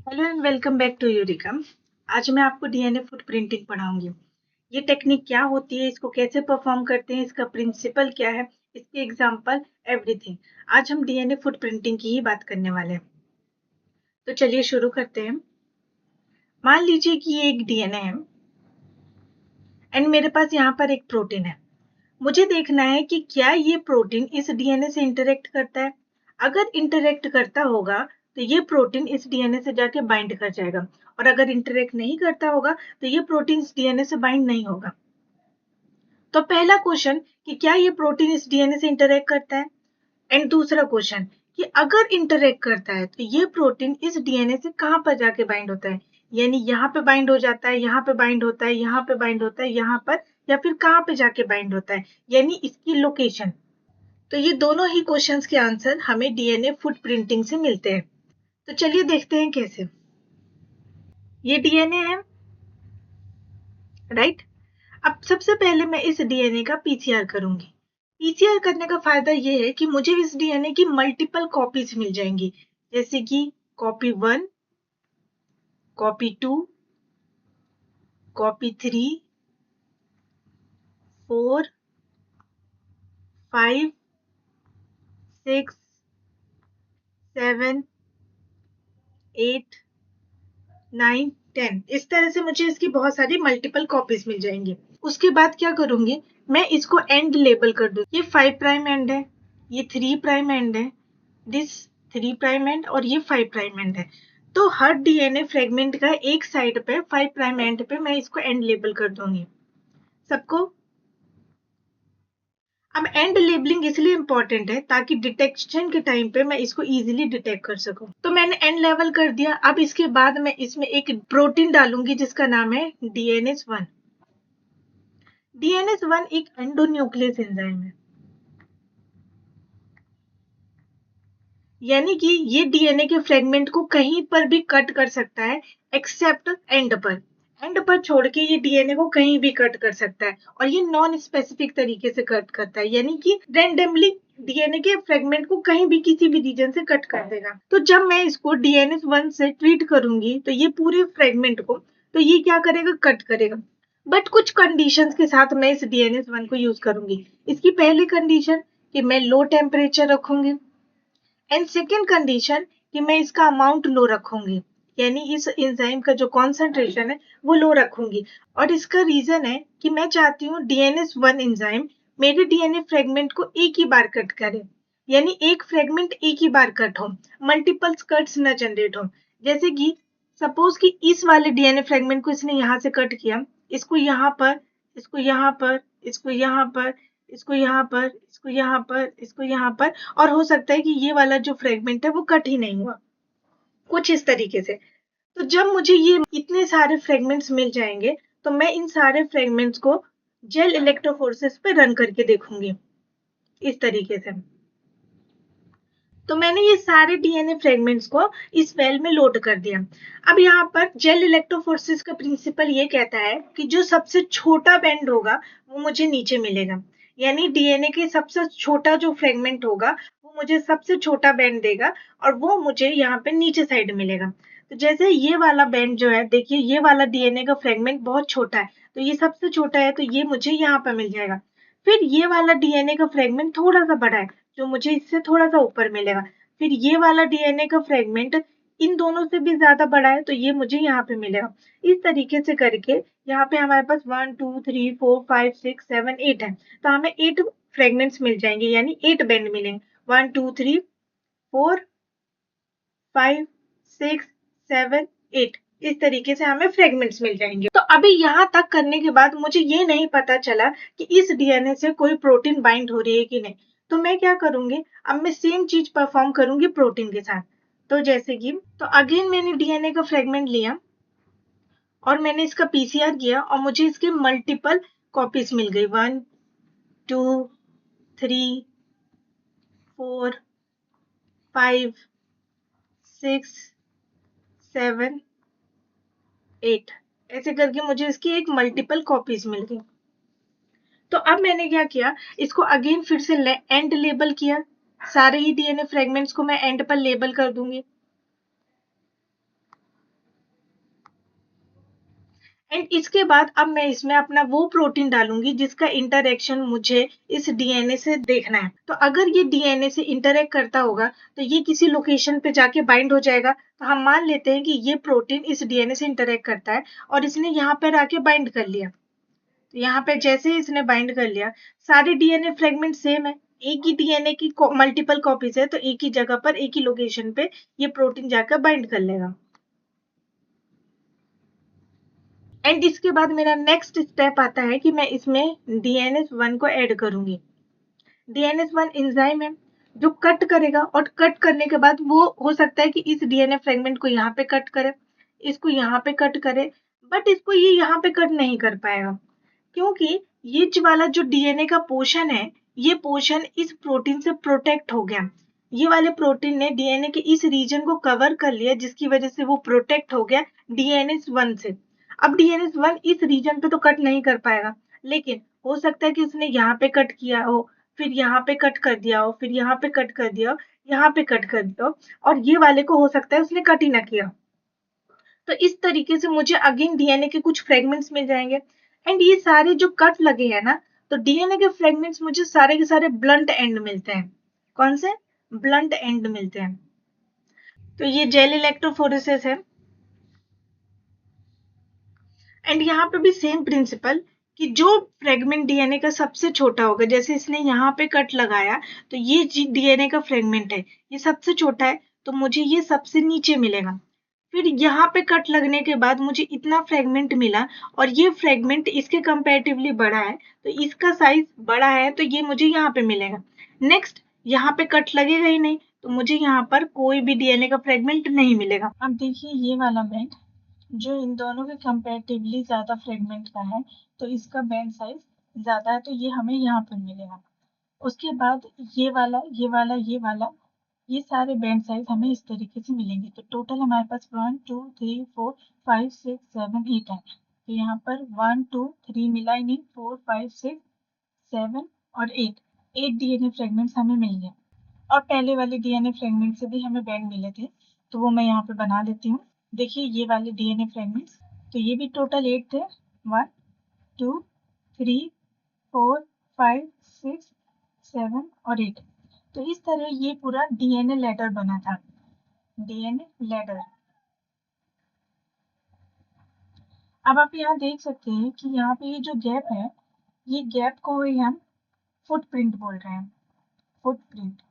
Hello and welcome back to Eureka. आज मैं आपको डीएनए फुटप्रिंटिंग पढ़ाऊंगी। ये टेक्निक क्या होती है, इसको कैसे परफॉर्म करते हैं, इसका प्रिंसिपल क्या है, इसके एग्जांपल, एवरीथिंग। आज हम डीएनए फुटप्रिंटिंग की ही बात करने वाले हैं। तो चलिए शुरू करते हैं। मान लीजिए कि ये एक डीएनए है एंड मेरे पास यहाँ पर एक प्रोटीन है। मुझे देखना है कि क्या ये प्रोटीन इस डीएनए से इंटरेक्ट करता है। अगर इंटरेक्ट करता होगा तो ये प्रोटीन इस डीएनए से जाके बाइंड कर जाएगा, और अगर इंटरेक्ट नहीं करता होगा तो ये प्रोटीन इस डीएनए से बाइंड नहीं होगा। तो पहला क्वेश्चन कि क्या ये प्रोटीन इस डीएनए से इंटरेक्ट करता है, एंड दूसरा क्वेश्चन कि अगर इंटरेक्ट करता है तो ये प्रोटीन इस डीएनए से कहाँ पर जाके बाइंड होता है। यानी यहाँ पे बाइंड हो जाता है, यहाँ पे बाइंड होता है, यहाँ पे बाइंड होता है, यहाँ पर, या फिर कहाँ पे जाके बाइंड होता है, यानी इसकी लोकेशन। तो ये दोनों ही क्वेश्चंस के आंसर हमें डीएनए फुटप्रिंटिंग से मिलते हैं। तो चलिए देखते हैं कैसे। ये डीएनए है, राइट। अब सबसे पहले मैं इस डीएनए का पीसीआर करूंगी। पीसीआर करने का फायदा ये है कि मुझे इस डीएनए की मल्टीपल कॉपीज मिल जाएंगी, जैसे कि कॉपी 1, कॉपी 2, कॉपी 3, 4, 5, 6, 7, 8, 9, 10। इस तरह से मुझे इसकी बहुत सारी मल्टीपल कॉपीज मिल जाएंगी। उसके बाद क्या करूंगी, मैं इसको एंड लेबल कर दूं। ये 5 प्राइम एंड है, ये 3 प्राइम एंड है, दिस 3 प्राइम एंड, और ये 5 प्राइम एंड है। तो हर डीएनए फ्रेगमेंट का एक साइड पे 5 प्राइम एंड पे मैं इसको एंड लेबल कर दूंगी सबको। अब एंड लेबलिंग इसलिए इंपॉर्टेंट है ताकि डिटेक्शन के टाइम पे मैं इसको इजीली डिटेक्ट कर सकूं। तो मैंने एंड लेवल कर दिया। अब इसके बाद मैं इसमें एक प्रोटीन डालूंगी जिसका नाम है डीएनएस1। डीएनएस1 एक एंडोन्यूक्लियस एंजाइम है, यानी कि ये डीएनए के फ्रेगमेंट को कहीं पर भी कट कर सकता है एक्सेप्ट एंड पर। एंड पर छोड़ के ये डीएनए को कहीं भी कट कर सकता है, और ये नॉन स्पेसिफिक तरीके से कट करता है, यानी कि रैंडमली डीएनए के फ्रेगमेंट को कहीं भी किसी भी रीजन से कट कर देगा। तो जब मैं इसको डीएनएस1 से ट्रीट करूंगी तो ये पूरे फ्रेगमेंट को, तो ये क्या करेगा, कट करेगा। बट कुछ कंडीशंस के साथ मैं इस डीएनएस1 को यूज करूंगी। इसकी पहली कंडीशन कि मैं लो टेम्परेचर रखूंगी, एंड सेकेंड कंडीशन कि मैं इसका अमाउंट लो रखूंगी, यानी इस एंजाइम का जो कॉन्सेंट्रेशन है वो लो रखूंगी। और इसका रीजन है कि मैं चाहती हूँ डीएनएस1 एंजाइम मेरे डीएनए फ्रेगमेंट को एक ही बार कट करे, यानी एक फ्रेगमेंट एक ही बार कट हो, मल्टीपल कट्स न जनरेट हो। जैसे कि सपोज कि इस वाले डीएनए फ्रेगमेंट को इसने यहाँ से कट किया, इसको यहाँ पर, इसको यहाँ पर, इसको यहाँ पर, इसको यहाँ पर, इसको यहाँ पर, इसको यहाँ पर, और हो सकता है कि ये वाला जो फ्रेगमेंट है वो कट ही नहीं हुआ, कुछ इस तरीके से। तो जब मुझे ये इतने सारे फ्रेगमेंट्स मिल जाएंगे तो मैं इन सारे फ्रेगमेंट्स को जेल इलेक्ट्रोफोरेसिस पे रन करके देखूंगी इस तरीके से। तो मैंने ये सारे डीएनए फ्रेगमेंट्स को इस वेल में लोड कर दिया। अब यहाँ पर जेल इलेक्ट्रोफोरेसिस का प्रिंसिपल ये कहता है कि जो सबसे छोटा बैंड होगा वो मुझे नीचे मिलेगा, यानी डीएनए के सबसे छोटा जो फ्रेगमेंट होगा वो मुझे सबसे छोटा बैंड देगा, और वो मुझे यहाँ पे नीचे साइड मिलेगा। तो जैसे ये वाला बैंड जो है, देखिए ये वाला डीएनए का फ्रेगमेंट बहुत छोटा है, तो ये सबसे छोटा है, तो ये मुझे यहाँ पर मिल जाएगा। फिर ये वाला डीएनए का फ्रेगमेंट थोड़ा सा बड़ा है, जो मुझे इससे थोड़ा सा ऊपर मिलेगा। फिर ये वाला डीएनए का फ्रेगमेंट इन दोनों से भी ज्यादा बड़ा है, तो ये मुझे यहाँ पे मिलेगा। इस तरीके से करके यहाँ पे हमारे पास 1 2 3 4 5 6 7 8 है, तो हमें 8 फ्रेगमेंट्स मिल जाएंगे, यानी 8 बैंड मिलेंगे। 1 2 3 4 5 6 7 8, इस तरीके से हमें फ्रेगमेंट्स मिल जाएंगे। तो अभी यहाँ तक करने के बाद मुझे ये नहीं पता चला कि इस डीएनए से कोई प्रोटीन बाइंड हो रही है कि नहीं। तो मैं क्या करूंगी, अब मैं सेम चीज परफॉर्म करूंगी प्रोटीन के साथ। तो जैसे कि, तो अगेन मैंने डीएनए का फ्रेगमेंट लिया और मैंने इसका पीसीआर किया, और मुझे इसके मल्टीपल कॉपीज मिल गई। 1 2 3 4 5 6 7 8, ऐसे करके मुझे इसकी एक मल्टीपल कॉपीज मिल गई। तो अब मैंने क्या किया, इसको अगेन फिर से एंड लेबल किया। सारे ही डीएनए फ्रेगमेंट्स को मैं एंड पर लेबल कर दूंगी। एंड इसके बाद अब मैं इसमें अपना वो प्रोटीन डालूंगी जिसका इंटरेक्शन मुझे इस डीएनए से देखना है। तो अगर ये डीएनए से इंटरेक्ट करता होगा तो ये किसी लोकेशन पे जाके बाइंड हो जाएगा। तो हम मान लेते हैं कि ये प्रोटीन इस डीएनए से इंटरेक्ट करता है और इसने यहाँ पर आके बाइंड कर लिया। तो यहाँ पे जैसे ही इसने बाइंड कर लिया, सारे डीएनए फ्रेगमेंट सेम है, एक ही डीएनए की मल्टीपल कॉपीज है, तो एक ही जगह पर एक ही लोकेशन पे ये प्रोटीन जाकर बाइंड कर लेगा। एंड इसके बाद मेरा नेक्स्ट स्टेप आता है कि मैं इसमें DNase1 को ऐड करूंगी। DNase1 एंजाइम है जो कट करेगा और कट करने के बाद वो हो सकता है कि इस डीएनए फ्रेगमेंट को यहाँ पे कट करे, इसको यहाँ पे कट करे, बट इसको ये यहाँ पे कट नहीं कर पाएगा क्योंकि ये वाला जो डीएनए का पोर्शन है, ये पोर्शन इस प्रोटीन से प्रोटेक्ट हो गया। ये वाले प्रोटीन ने डीएनए के इस रीजन को कवर कर लिया जिसकी वजह से वो प्रोटेक्ट हो गया DNase1 से। अब DNase1 इस रीजन पे तो कट नहीं कर पाएगा, लेकिन हो सकता है कि उसने यहाँ पे कट किया हो, फिर यहाँ पे कट कर दिया हो, फिर यहाँ पे कट कर दिया हो, यहाँ पे कट कर दिया हो, और ये वाले को हो सकता है उसने कट ही ना किया। तो इस तरीके से मुझे अगेन डीएनए के कुछ फ्रेगमेंट्स मिल जाएंगे। एंड ये सारे जो कट लगे हैं ना, तो डीएनए के फ्रेगमेंट्स मुझे सारे के सारे ब्लंट एंड मिलते हैं। कौन से? ब्लंट एंड मिलते हैं। तो ये जेल इलेक्ट्रोफोरेसिस है। एंड यहाँ पे भी सेम प्रिंसिपल कि जो फ्रेगमेंट डीएनए का सबसे छोटा होगा, जैसे इसने यहाँ पे कट लगाया तो ये डीएनए का फ्रेगमेंट है, ये सबसे छोटा है, तो मुझे ये सबसे नीचे मिलेगा। फिर यहाँ पे कट लगने के बाद मुझे इतना फ्रेगमेंट मिला और ये फ्रेगमेंट इसके कंपैरेटिवली बड़ा है, तो इसका साइज बड़ा है, तो ये मुझे यहाँ पे मिलेगा। नेक्स्ट, यहाँ पे कट लगेगा ही नहीं, तो मुझे यहाँ पर कोई भी डीएनए का फ्रेगमेंट नहीं मिलेगा। अब देखिए ये वाला बैंड जो इन दोनों के कंपैरेटिवली ज्यादा फ्रेगमेंट का है, तो इसका बैंड साइज ज्यादा है, तो ये हमें यहाँ पर मिलेगा। उसके बाद ये वाला, ये वाला, ये वाला, ये सारे बैंड साइज हमें इस तरीके से मिलेंगे। तो टोटल हमारे पास 1 2 3 4 5 6 7 8 है। तो यहाँ पर 1 2 3 मिला ही नहीं, 4 5 6 7 और 8 डीएनए फ्रेगमेंट्स हमें मिल गए। और पहले वाले डीएनए फ्रेगमेंट से भी हमें बैंड मिले थे, तो वो मैं यहाँ पे बना देती हूँ। देखिए ये वाले डीएनए फ्रेगमेंट्स, तो ये भी टोटल 8 थे। 1 2 3 4 5 6 7 और 8। तो इस तरह ये पूरा डीएनए लैडर बना था, डीएनए लैडर। अब आप यहाँ देख सकते हैं कि यहाँ पे ये जो गैप है, ये गैप को ही हम फुटप्रिंट बोल रहे हैं, फुटप्रिंट।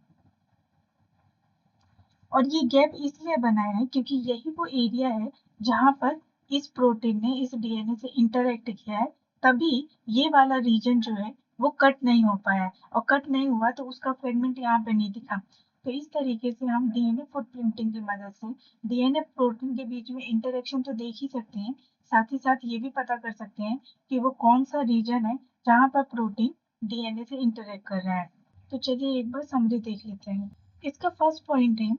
और ये गैप इसलिए बनाया है क्योंकि यही वो एरिया है जहां पर इस प्रोटीन ने इस डीएनए से इंटरेक्ट किया है, तभी ये वाला रीजन जो है वो कट नहीं हो पाया, और कट नहीं हुआ तो उसका फ्रेगमेंट यहाँ पे नहीं दिखा। तो इस तरीके से हम डीएनए फुटप्रिंटिंग की मदद से डीएनए प्रोटीन के बीच में इंटरेक्शन तो देख ही सकते हैं, साथ ही साथ ये भी पता कर सकते हैं कि वो कौन सा रीजन है जहाँ पर प्रोटीन डीएनए से इंटरेक्ट कर रहा है। तो चलिए एक बार समरी देख लेते हैं। इसका फर्स्ट पॉइंट है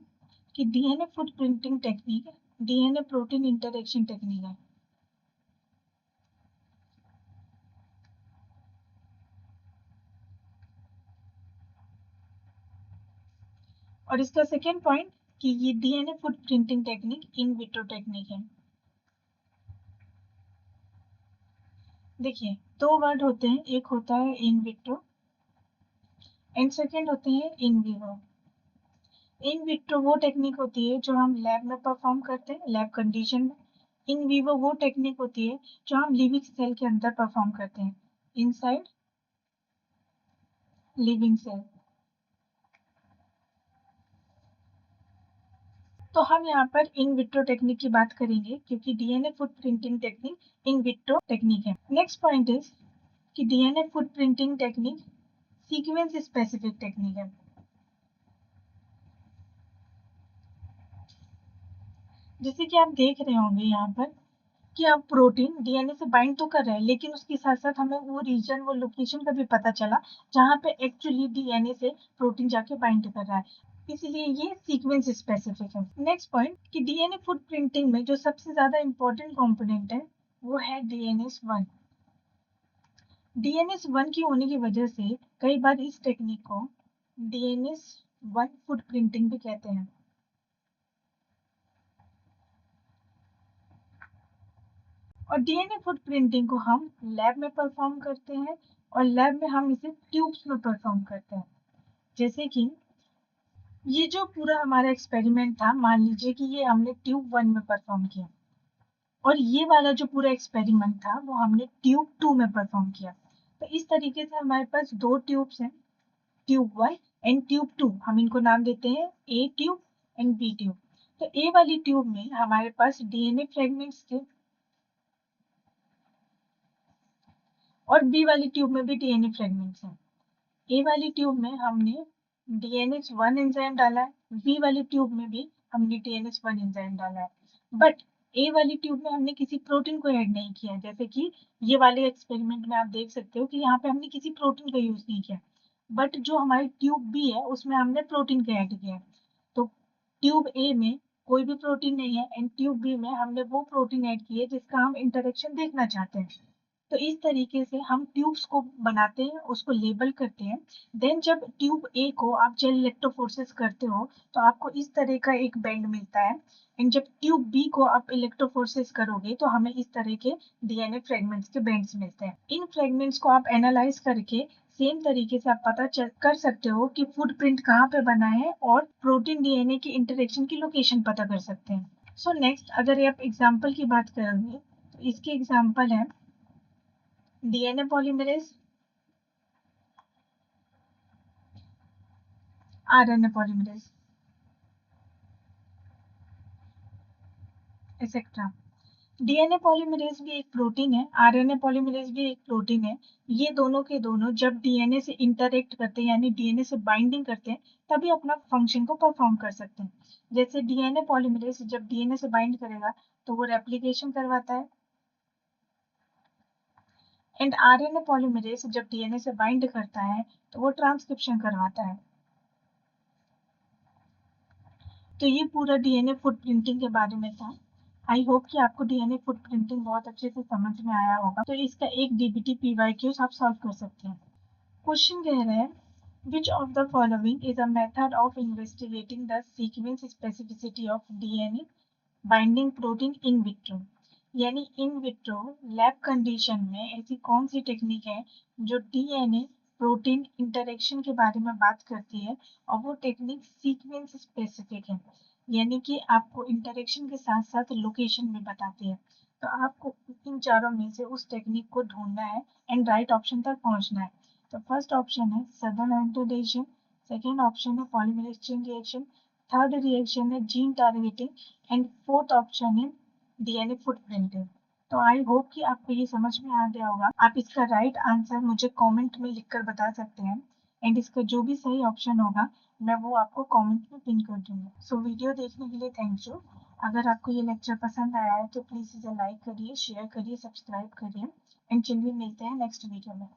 कि DNA footprinting technique DNA protein interaction technique है। और इसका सेकेंड पॉइंट कि ये DNA footprinting technique in vitro technique है। देखिए दो वर्ड होते हैं, एक होता है इन विट्रो एंड सेकेंड होते हैं इन विवो। इन विट्रो वो टेक्निक होती है जो हम लैब में परफॉर्म करते हैं, लैब कंडीशन में। इन विवो वो टेक्निक होती है जो हम लिविंग सेल के अंदर परफॉर्म करते हैं, इनसाइड लिविंग सेल। तो हम यहाँ पर इन विट्रो टेक्निक की बात करेंगे क्योंकि DNA footprinting technique in vitro technique है। नेक्स्ट पॉइंट इज कि DNA footprinting technique sequence specific technique है। जैसे कि आप देख रहे होंगे यहाँ पर कि अब प्रोटीन डीएनए से बाइंड तो कर रहा है, लेकिन उसके साथ साथ हमें वो रीजन, वो लोकेशन का भी पता चला जहाँ पे एक्चुअली डीएनए से प्रोटीन जाके बाइंड कर रहा है, इसलिए ये सीक्वेंस स्पेसिफिक है। नेक्स्ट पॉइंट कि डीएनए फुटप्रिंटिंग में जो सबसे ज्यादा इंपॉर्टेंट कंपोनेंट है वो है DNase1। DNase1 की होने की वजह से कई बार इस टेक्निक को DNase1 फुटप्रिंटिंग भी कहते हैं। और डीएनए फुटप्रिंटिंग को हम लैब में परफॉर्म करते हैं और लैब में हम इसे ट्यूब्स में परफॉर्म करते हैं। जैसे कि ये जो पूरा हमारा एक्सपेरिमेंट था, मान लीजिए कि ये हमने ट्यूब 1 में परफॉर्म किया और ये वाला जो पूरा एक्सपेरिमेंट था वो हमने ट्यूब 2 में परफॉर्म किया। तो इस तरीके से हमारे पास दो ट्यूब्स हैं, ट्यूब 1 एंड ट्यूब 2। हम इनको नाम देते हैं A tube and B tube. तो ए वाली ट्यूब में हमारे पास डीएनए फ्रेगमेंट्स थे और बी वाली ट्यूब में भी डीएनए फ्रेगमेंट्स हैं। ए वाली ट्यूब में हमने डीएनएस 1 एंजाइम डाला है, बी वाली ट्यूब में भी हमने डीएनएस 1 एंजाइम डाला है, बट ए वाली ट्यूब में हमने किसी प्रोटीन को ऐड नहीं किया। जैसे कि ये वाले एक्सपेरिमेंट में आप देख सकते हो कि यहाँ पे हमने किसी प्रोटीन का यूज नहीं किया, बट जो हमारी ट्यूब बी है उसमें हमने प्रोटीन का ऐड किया है। तो ट्यूब ए में कोई भी प्रोटीन नहीं है एंड ट्यूब बी में हमने वो प्रोटीन ऐड किए जिसका हम इंटरेक्शन देखना चाहते हैं। तो इस तरीके से हम ट्यूब्स को बनाते हैं, उसको लेबल करते हैं। देन जब ट्यूब ए को आप जेल इलेक्ट्रोफोरेसिस करते हो तो आपको इस तरह का एक बैंड मिलता है एंड जब ट्यूब बी को आप इलेक्ट्रोफोरेसिस करोगे तो हमें इस तरह के डीएनए फ्रेगमेंट्स के बैंड्स मिलते हैं। इन फ्रेगमेंट्स को आप एनालाइज करके सेम तरीके से आप पता कर सकते हो कि फुटप्रिंट कहाँ पे बना है और प्रोटीन डीएनए की इंटरेक्शन की लोकेशन पता कर सकते हैं। सो नेक्स्ट, अगर आप एग्जाम्पल की बात करोगे तो इसके एग्जाम्पल है DNA polymerase, RNA polymerase, etcetera. DNA polymerase भी एक प्रोटीन है, आरएनए पॉलीमरेज भी एक प्रोटीन है। ये दोनों के दोनों जब डीएनए से इंटरेक्ट करते हैं यानी डीएनए से बाइंडिंग करते हैं तभी अपना फंक्शन को परफॉर्म कर सकते हैं। जैसे डीएनए पॉलीमरेज जब डीएनए से बाइंड करेगा तो वो रेप्लिकेशन करवाता है एंड आरएनए पॉलीमरेज जब डीएनए से बाइंड करता है तो वो ट्रांसक्रिप्शन करवाता है। तो ये पूरा डीएनए फुटप्रिंटिंग के बारे में था। आई होप कि आपको डीएनए फुटप्रिंटिंग बहुत अच्छे से समझ में आया होगा। तो इसका एक डीबीटी पीवाईक्यूज आप सॉल्व कर सकते हैं। क्वेश्चन कह रहे हैं which of the following is a method of investigating the sequence specificity of DNA binding protein in vitro। यानी इन विट्रो लैब कंडीशन में ऐसी कौन सी टेक्निक है जो डीएनए प्रोटीन इंटरेक्शन के बारे में बात करती है और वो टेक्निक सीक्वेंस स्पेसिफिक है, यानी कि आपको इंटरेक्शन के साथ साथ लोकेशन भी बताती है। तो आपको इन चारों में से उस टेक्निक को ढूंढना है एंड राइट ऑप्शन तक पहुंचना है। तो फर्स्ट ऑप्शन है सदर्न एंटोडेशन, सेकेंड ऑप्शन है polymerase chain reaction, third reaction है gene targeting and fourth option है डीएनए फुटप्रिंटिंग। तो आई होप कि आपको ये समझ में आ गया होगा। आप इसका राइट आंसर मुझे कमेंट में लिखकर बता सकते हैं एंड इसका जो भी सही ऑप्शन होगा मैं वो आपको कमेंट में पिन कर दूंगी। सो वीडियो देखने के लिए थैंक यू। अगर आपको ये लेक्चर पसंद आया है तो प्लीज़ इसे लाइक करिए, शेयर करिए, सब्सक्राइब करिए एंड चलिए मिलते हैं नेक्स्ट वीडियो में।